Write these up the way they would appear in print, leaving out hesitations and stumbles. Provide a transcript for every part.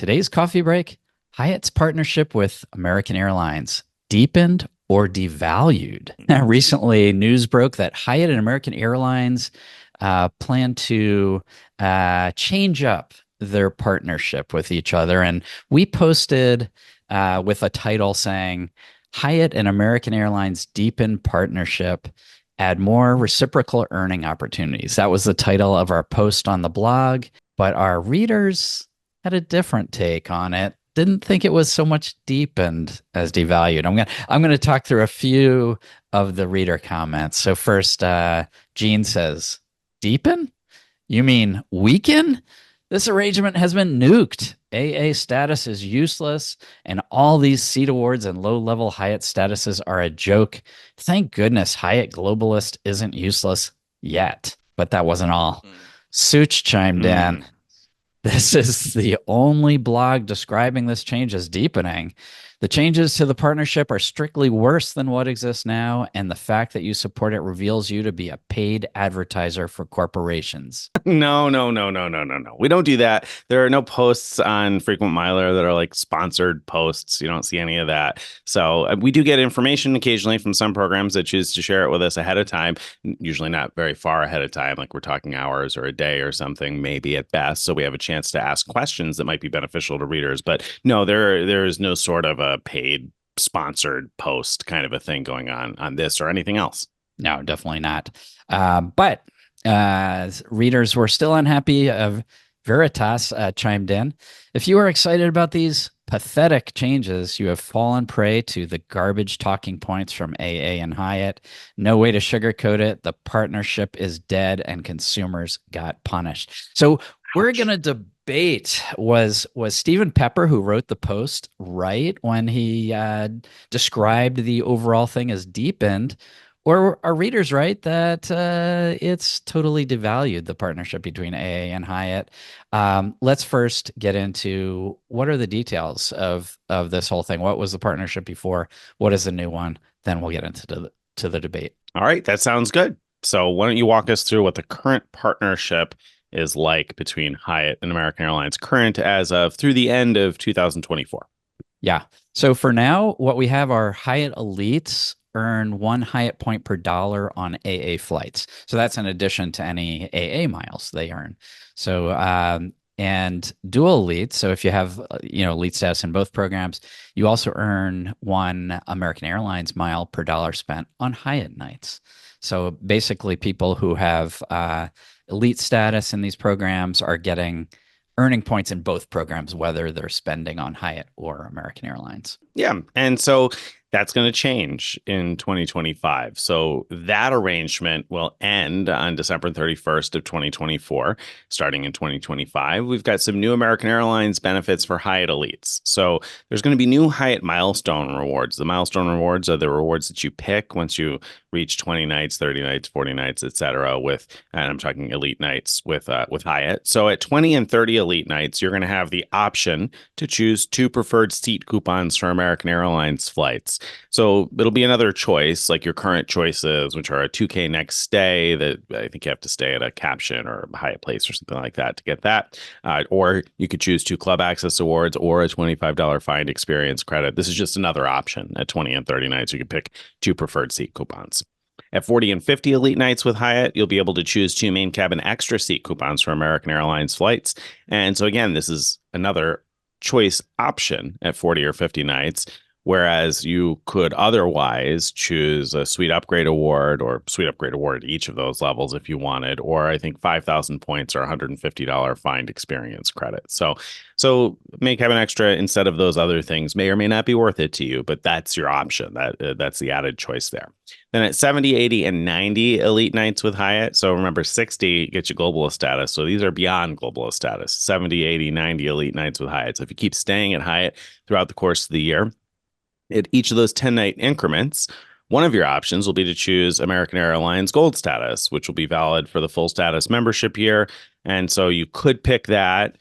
Today's coffee break, Hyatt's partnership with American Airlines, deepened or devalued. Recently, news broke that Hyatt and American Airlines plan to change up their partnership with each other. And we posted with a title saying, Hyatt and American Airlines deepen partnership, add more reciprocal earning opportunities. That was the title of our post on the blog, but our readers had a different take on it. Didn't think it was so much deepened as devalued. I'm gonna talk through a few of the reader comments. So first, Gene says, "Deepen? You mean weaken? This arrangement has been nuked. AA status is useless, and all these seat awards and low-level Hyatt statuses are a joke. Thank goodness Hyatt Globalist isn't useless yet." But that wasn't all. Such chimed in. This is the only blog describing this change as deepening. The changes to the partnership are strictly worse than what exists now, and the fact that you support it reveals you to be a paid advertiser for corporations. No, no, no, no, no, no, no. We don't do that. There are no posts on Frequent Miler that are like sponsored posts. You don't see any of that. So we do get information occasionally from some programs that choose to share it with us ahead of time, usually not very far ahead of time, like we're talking hours or a day or something, maybe at best. So we have a chance to ask questions that might be beneficial to readers. But no, there is no sort of a paid sponsored post kind of a thing going on this or anything else. No, definitely not. But readers were still unhappy. Veritas chimed in. If you are excited about these pathetic changes, you have fallen prey to the garbage talking points from AA and Hyatt. No way to sugarcoat it. The partnership is dead and consumers got punished. So we're going to debate, was Stephen Pepper, who wrote the post, right when he described the overall thing as deepened? Or are readers right that it's totally devalued the partnership between AA and Hyatt? Let's first get into what are the details of this whole thing. What was the partnership before? What is the new one? Then we'll get into the debate. All right, that sounds good. So why don't you walk us through what the current partnership is like between Hyatt and American Airlines, current as of through the end of 2024? Yeah. So for now, what we have are Hyatt Elites earn 1 Hyatt point per dollar on AA flights. So that's in addition to any AA miles they earn. So and dual elite. So if you have elite status in both programs, you also earn 1 American Airlines mile per dollar spent on Hyatt nights. So basically, people who have elite status in these programs are getting earning points in both programs, whether they're spending on Hyatt or American Airlines. Yeah. And so that's going to change in 2025. So that arrangement will end on December 31st of 2024. Starting in 2025, we've got some new American Airlines benefits for Hyatt Elites. So there's going to be new Hyatt milestone rewards. The milestone rewards are the rewards that you pick once you reach 20 nights, 30 nights, 40 nights, etc. and I'm talking elite nights with Hyatt. So at 20 and 30 elite nights, you're going to have the option to choose 2 preferred seat coupons for American Airlines flights. So it'll be another choice, like your current choices, which are a 2K next stay that I think you have to stay at a Caption or a Hyatt Place or something like that to get that. Or you could choose 2 Club Access Awards or a $25 Find Experience credit. This is just another option. At 20 and 30 nights, you could pick 2 preferred seat coupons. At 40 and 50 elite nights with Hyatt, you'll be able to choose 2 main cabin extra seat coupons for American Airlines flights. And so again, this is another choice option at 40 or 50 nights. Whereas you could otherwise choose a Suite Upgrade Award or Suite Upgrade Award at each of those levels if you wanted, or I think 5,000 points or $150 Find Experience credit. So Main Cabin Extra instead of those other things may or may not be worth it to you, but that's your option. That's the added choice there. Then at 70, 80, and 90 elite nights with Hyatt. So remember, 60 gets you globalist status. So these are beyond globalist status. 70, 80, 90 elite nights with Hyatt. So if you keep staying at Hyatt throughout the course of the year, at each of those 10-night increments, one of your options will be to choose American Airlines Gold status, which will be valid for the full status membership year. And so you could pick that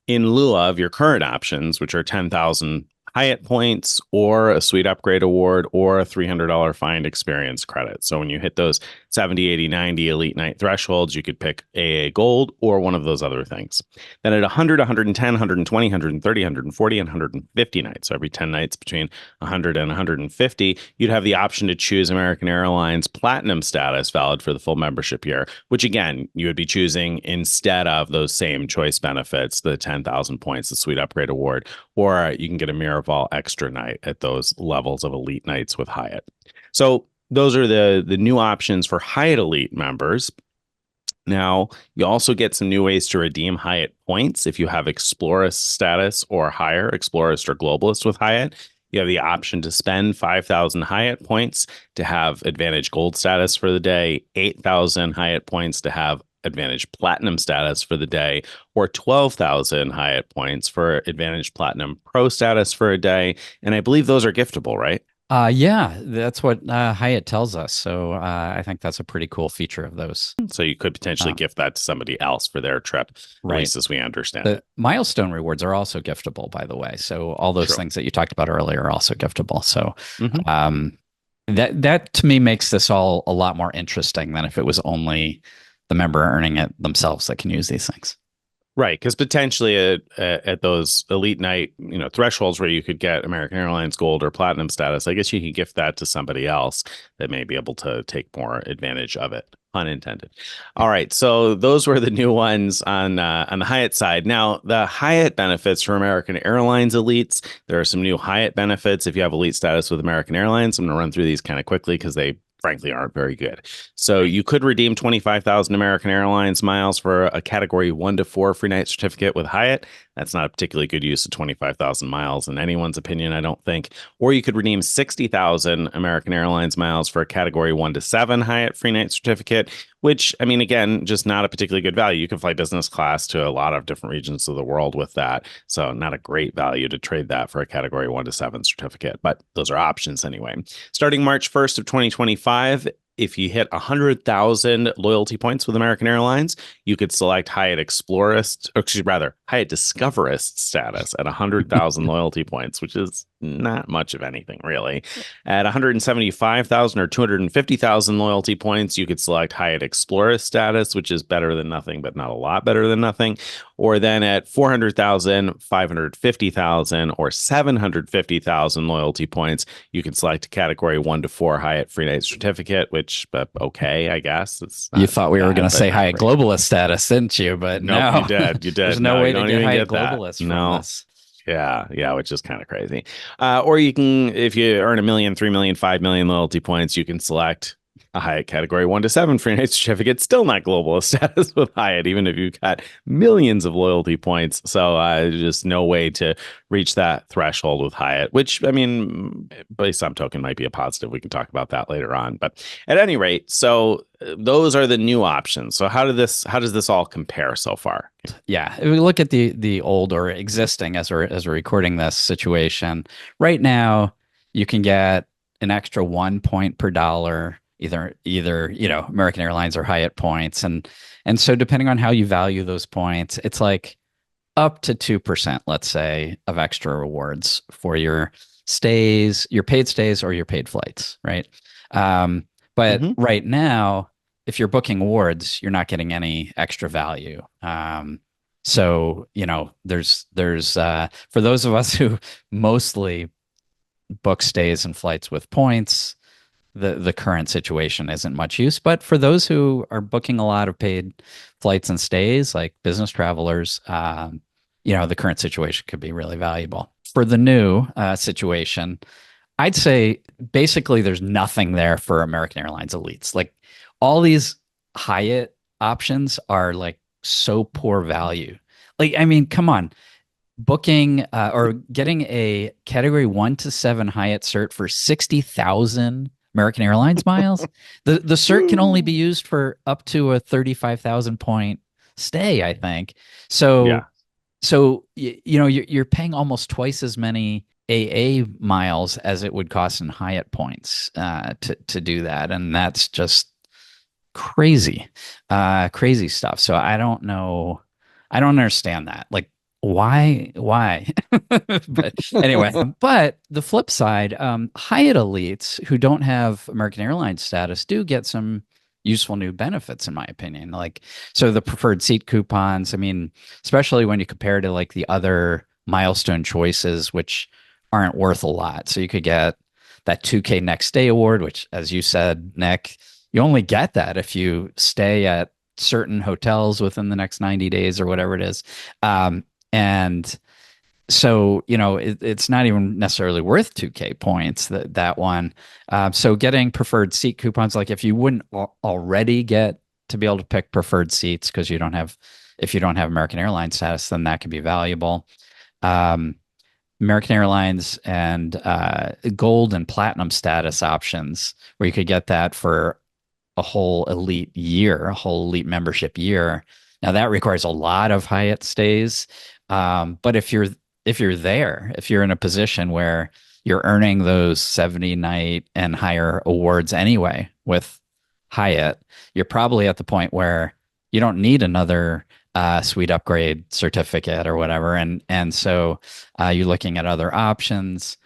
in lieu of your current options, which are 10,000 Hyatt points or a Suite Upgrade Award or a $300 Find Experience credit. So when you hit those 70, 80, 90 elite night thresholds, you could pick AA Gold or one of those other things. Then at 100, 110, 120, 130, 140, and 150 nights, so every 10 nights between 100 and 150, you'd have the option to choose American Airlines Platinum status valid for the full membership year, which again, you would be choosing instead of those same choice benefits, the 10,000 points, the Suite Upgrade Award, or you can get a Miraval Extra night at those levels of elite nights with Hyatt. So those are the new options for Hyatt Elite members. Now, you also get some new ways to redeem Hyatt points if you have Explorist status or higher, Explorist or Globalist with Hyatt. You have the option to spend 5,000 Hyatt points to have Advantage Gold status for the day, 8,000 Hyatt points to have Advantage Platinum status for the day, or 12,000 Hyatt points for Advantage Platinum Pro status for a day. And I believe those are giftable, right? Yeah, that's what Hyatt tells us. So I think that's a pretty cool feature of those. So you could potentially gift that to somebody else for their trip, at Right. least as we understand The it. milestone rewards are also giftable, by the way. So all those True. things that you talked about earlier are also giftable. So Mhm. that to me makes this all a lot more interesting than if it was only the member earning it themselves that can use these things. Right, because potentially at those elite night, thresholds where you could get American Airlines Gold or Platinum status, I guess you could gift that to somebody else that may be able to take more advantage of it. Pun intended. All right, so those were the new ones on the Hyatt side. Now, the Hyatt benefits for American Airlines elites. There are some new Hyatt benefits if you have elite status with American Airlines. I'm going to run through these kind of quickly because they frankly aren't very good. So you could redeem 25,000 American Airlines miles for a category 1 to 4 free night certificate with Hyatt. That's not a particularly good use of 25,000 miles in anyone's opinion, I don't think. Or you could redeem 60,000 American Airlines miles for a category 1 to 7 Hyatt free night certificate, which, I mean, again, just not a particularly good value. You can fly business class to a lot of different regions of the world with that. So not a great value to trade that for a category 1 to 7 certificate, but those are options anyway. Starting March 1st of 2025, if you hit 100,000 loyalty points with American Airlines, you could select Hyatt Explorist, or excuse me, rather, Hyatt Discoverist status at 100,000 loyalty points, which is not much of anything, really. At 175,000 or 250,000 loyalty points, you could select Hyatt Explorist status, which is better than nothing, but not a lot better than nothing. Or then at 400,000, 550,000, or 750,000 loyalty points, you can select a category 1 to 4 Hyatt free night certificate, which, okay, I guess. You thought we were going to say Hyatt great. Globalist status, didn't you? But Nope, no, you did. You did. there's no No, way you to don't get even Hyatt get that. Globalist from No. this. Yeah, which is kind of crazy. Or you can, if you earn 1 million, 3 million, 5 million loyalty points, you can select a Hyatt category 1 to 7 free night certificate. Still not globalist status with Hyatt, even if you've got millions of loyalty points. So just no way to reach that threshold with Hyatt, which, I mean, by some token might be a positive. We can talk about that later on. But at any rate, so those are the new options. So how does this all compare so far? Yeah, if we look at the old or existing as we're recording this situation right now, you can get an extra 1 point per dollar, either American Airlines or Hyatt points, and so depending on how you value those points, it's like up to 2%, let's say, of extra rewards for your stays, your paid stays or your paid flights, right? But right now, if you're booking awards, you're not getting any extra value. So there's for those of us who mostly book stays and flights with points, the current situation isn't much use. But for those who are booking a lot of paid flights and stays, like business travelers, the current situation could be really valuable. For the new situation, I'd say basically there's nothing there for American Airlines elites. Like all these Hyatt options are like so poor value. Like, I mean, come on, booking or getting a category 1 to 7 Hyatt cert for 60,000 American Airlines miles. The cert can only be used for up to a 35,000 point stay, I think. So Yeah. So you're paying almost twice as many AA miles as it would cost in Hyatt points to do that, and that's just crazy, crazy stuff. So I don't know, I don't understand that. Like why? But anyway, but the flip side, Hyatt elites who don't have American Airlines status do get some useful new benefits, in my opinion. Like, so the preferred seat coupons, I mean, especially when you compare to like the other milestone choices, which aren't worth a lot. So you could get that 2K next day award, which, as you said, Nick, you only get that if you stay at certain hotels within the next 90 days or whatever it is. And so, it's not even necessarily worth 2K points, that one. So getting preferred seat coupons, like if you wouldn't already get to be able to pick preferred seats because if you don't have American Airlines status, then that can be valuable. Um, American Airlines and gold and platinum status options, where you could get that for a whole elite year, a whole elite membership year. Now that requires a lot of Hyatt stays. But if you're in a position where you're earning those 70 night and higher awards anyway with Hyatt, you're probably at the point where you don't need another suite upgrade certificate or whatever. And so you're looking at other options.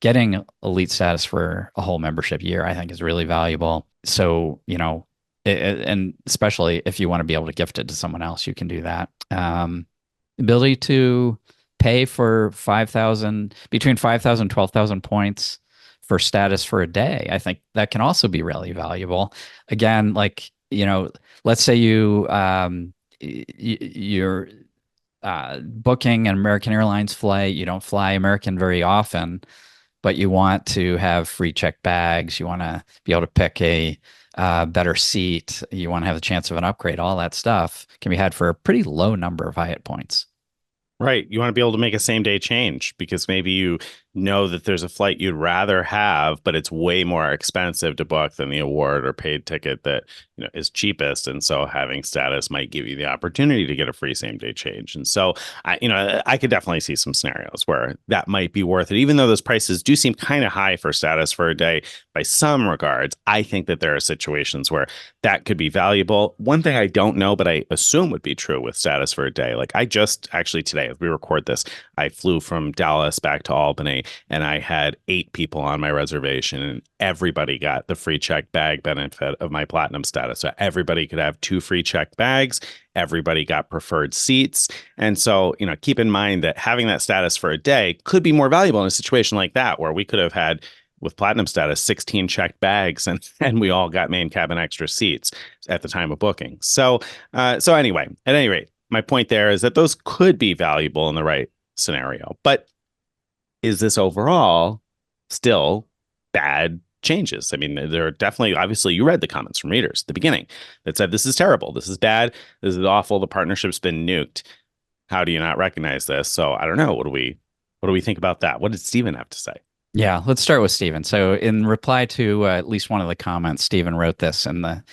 Getting elite status for a whole membership year, I think, is really valuable. So, and especially if you want to be able to gift it to someone else, you can do that. Ability to pay for 5,000, between 5,000 and 12,000 points for status for a day. I think that can also be really valuable. Again, like, let's say you're booking an American Airlines flight. You don't fly American very often, but you want to have free checked bags. You want to be able to pick a better seat. You want to have the chance of an upgrade. All that stuff can be had for a pretty low number of Hyatt points. Right. You want to be able to make a same day change because maybe you know that there's a flight you'd rather have, but it's way more expensive to book than the award or paid ticket that, is cheapest. And so having status might give you the opportunity to get a free same day change. And so I could definitely see some scenarios where that might be worth it, even though those prices do seem kind of high for status for a day by some regards. I think that there are situations where that could be valuable. One thing I don't know, but I assume would be true with status for a day. Like I just actually today, as we record this, I flew from Dallas back to Albany and I had 8 people on my reservation and everybody got the free checked bag benefit of my platinum status. So everybody could have 2 free checked bags. Everybody got preferred seats. And so, keep in mind that having that status for a day could be more valuable in a situation like that, where we could have had with platinum status 16 checked bags and we all got main cabin extra seats at the time of booking. So anyway, at any rate, my point there is that those could be valuable in the right scenario. But is this overall still bad changes? I mean, there are definitely, obviously, you read the comments from readers at the beginning that said, this is terrible. This is bad. This is awful. The partnership's been nuked. How do you not recognize this? So I don't know. What do we think about that? What did Stephen have to say? Yeah, let's start with Stephen. So, in reply to at least one of the comments, Stephen wrote this in the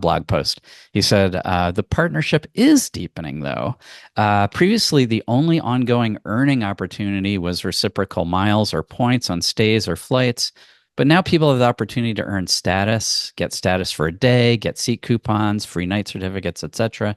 blog post. He said, "The partnership is deepening, though. Previously, the only ongoing earning opportunity was reciprocal miles or points on stays or flights, but now people have the opportunity to earn status, get status for a day, get seat coupons, free night certificates, etc."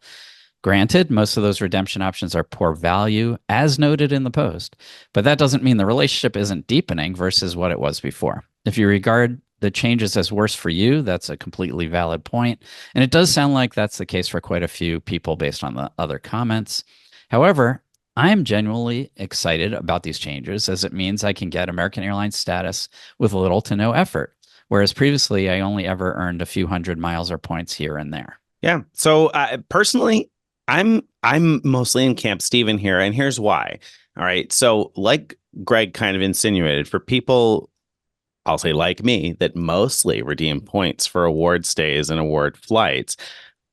Granted, most of those redemption options are poor value, as noted in the post, but that doesn't mean the relationship isn't deepening versus what it was before. If you regard the changes as worse for you, that's a completely valid point. And it does sound like that's the case for quite a few people based on the other comments. However, I am genuinely excited about these changes as it means I can get American Airlines status with little to no effort, whereas previously I only ever earned a few hundred miles or points here and there. Yeah. So personally, I'm mostly in Camp Stephen here, and here's why. All right. So, like Greg kind of insinuated, for people, I'll say like me, that mostly redeem points for award stays and award flights,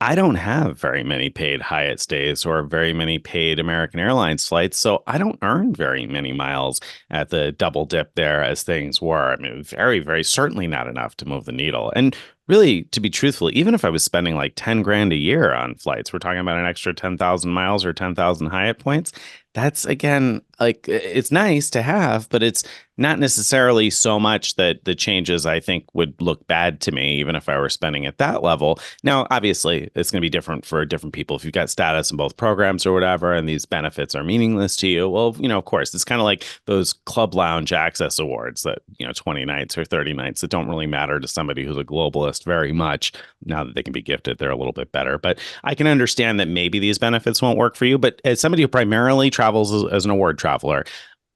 I don't have very many paid Hyatt stays or very many paid American Airlines flights, so I don't earn very many miles at the double dip there as things were. I mean, very, very certainly not enough to move the needle. And really, to be truthful, even if I was spending like 10 grand a year on flights, we're talking about an extra 10,000 miles or 10,000 Hyatt points. that's again, like it's nice to have, but it's not necessarily so much that the changes I think would look bad to me, even if I were spending at that level. Now, obviously, it's going to be different for different people. If you've got status in both programs or whatever, and these benefits are meaningless to you, well, of course, it's kind of like those club lounge access awards that, 20 nights or 30 nights that don't really matter to somebody who's a globalist very much. Now that they can be gifted, they're a little bit better. But I can understand that maybe these benefits won't work for you. But as somebody who primarily travels as an award traveler,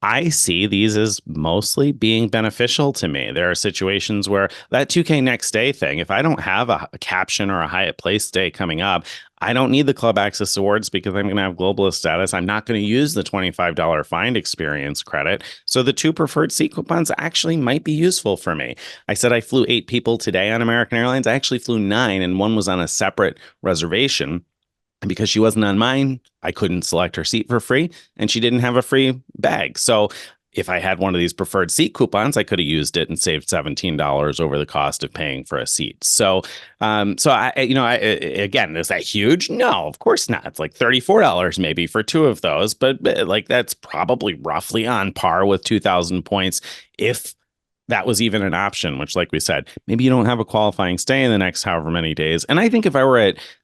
I see these as mostly being beneficial to me. There are situations where that 2K next day thing, if I don't have a caption or a Hyatt Place day coming up, I don't need the Club Access Awards because I'm going to have globalist status. I'm not going to use the $25 find experience credit. So the two preferred seat coupons actually might be useful for me. I said I flew 8 people today on American Airlines. I actually flew 9, and one was on a separate reservation. And because she wasn't on mine, I couldn't select her seat for free, and she didn't have a free bag. So if I had one of these preferred seat coupons, I could have used it and saved $17 over the cost of paying for a seat. So again, is that huge? No, of course not. It's like $34 maybe for two of those, but like that's probably roughly on par with 2,000 points if that was even an option, which, like we said, maybe you don't have a qualifying stay in the next however many days. And I think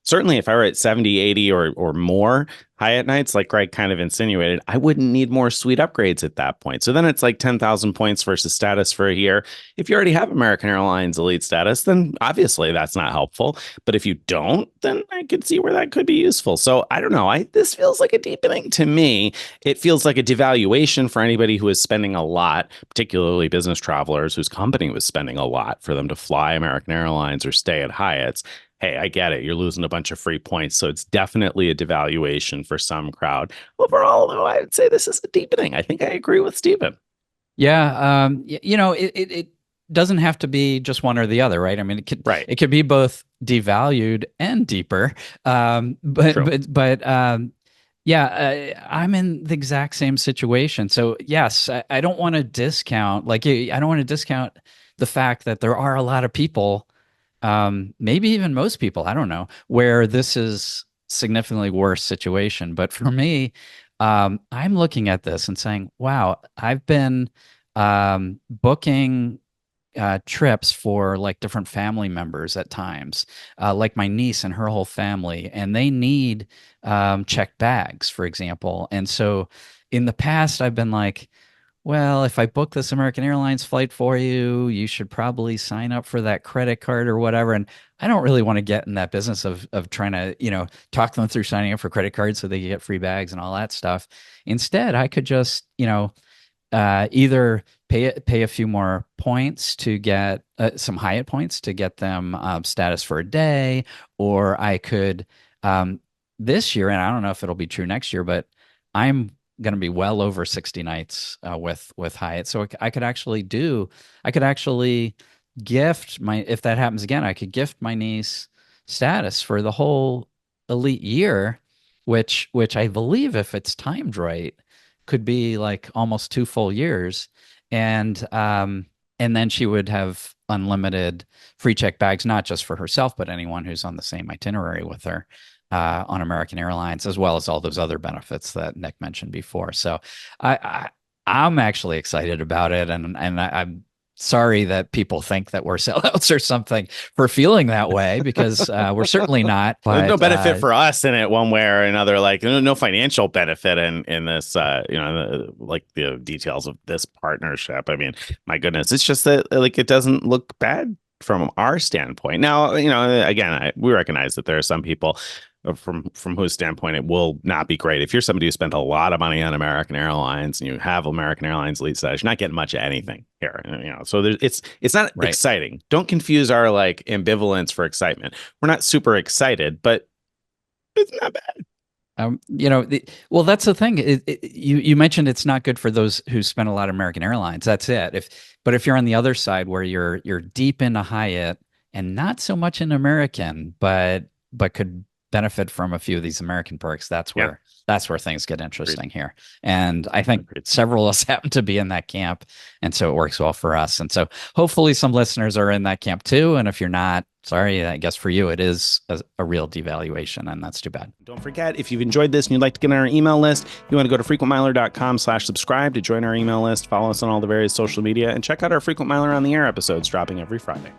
certainly if I were at 70, 80 or more Hyatt nights, like Greg kind of insinuated, I wouldn't need more suite upgrades at that point. So then it's like 10,000 points versus status for a year. If you already have American Airlines elite status, then obviously that's not helpful. But if you don't, then I could see where that could be useful. So I don't know. This feels like a deepening to me. It feels like a devaluation for anybody who is spending a lot, particularly business travelers whose company was spending a lot for them to fly American Airlines or stay at Hyatt's. Hey, I get it. You're losing a bunch of free points. So it's definitely a devaluation for some crowd. Overall, though, I would say this is a deepening. I think I agree with Stephen. Yeah, it doesn't have to be just one or the other, right? I mean, Right. it could be both devalued and deeper. But True. yeah, I'm in the exact same situation. So yes, I don't want to discount I don't want to discount the fact that there are a lot of people, maybe even most people, I don't know, where this is significantly worse situation. But for me, I'm looking at this and saying, wow, I've been booking trips for like different family members at times, like my niece and her whole family, and they need checked bags, for example. And so in the past, I've been like, well, if I book this American Airlines flight for you, you should probably sign up for that credit card or whatever. And I don't really want to get in that business of trying to, talk them through signing up for credit cards so they can get free bags and all that stuff. Instead, I could just, either pay a few more points to get some Hyatt points to get them status for a day, or I could this year, and I don't know if it'll be true next year, but I'm going to be well over 60 nights with Hyatt, so I could actually gift my if that happens again, I could gift my niece status for the whole elite year, which I believe if it's timed right could be like almost 2 full years, and then she would have unlimited free check bags, not just for herself, but anyone who's on the same itinerary with her on American Airlines, as well as all those other benefits that Nick mentioned before. So I'm actually excited about it, and I'm sorry that people think that we're sellouts or something for feeling that way, because we're certainly not. There's no But benefit for us in it one way or another. Like no financial benefit in this. Like the details of this partnership. I mean, my goodness, it's just that like it doesn't look bad from our standpoint. Now, again, we recognize that there are some people from whose standpoint it will not be great. If you're somebody who spent a lot of money on American Airlines and you have American Airlines lead status, you're not getting much of anything here. So it's not right. exciting. Don't confuse our like ambivalence for excitement. We're not super excited, but it's not bad. Well, that's the thing. You mentioned it's not good for those who spend a lot of American Airlines. That's it. But if you're on the other side where you're deep into Hyatt and not so much in American, but could benefit from a few of these American perks, Yeah. that's where things get interesting here. And I think Agreed. several of us happen to be in that camp, and so it works well for us. And so hopefully some listeners are in that camp too. And if you're not, sorry, I guess for you it is a real devaluation, and that's too bad. Don't forget, if you've enjoyed this and you'd like to get on our email list, you want to go to frequentmiler.com/subscribe to join our email list, follow us on all the various social media, and check out our Frequent Miler on the Air episodes dropping every Friday.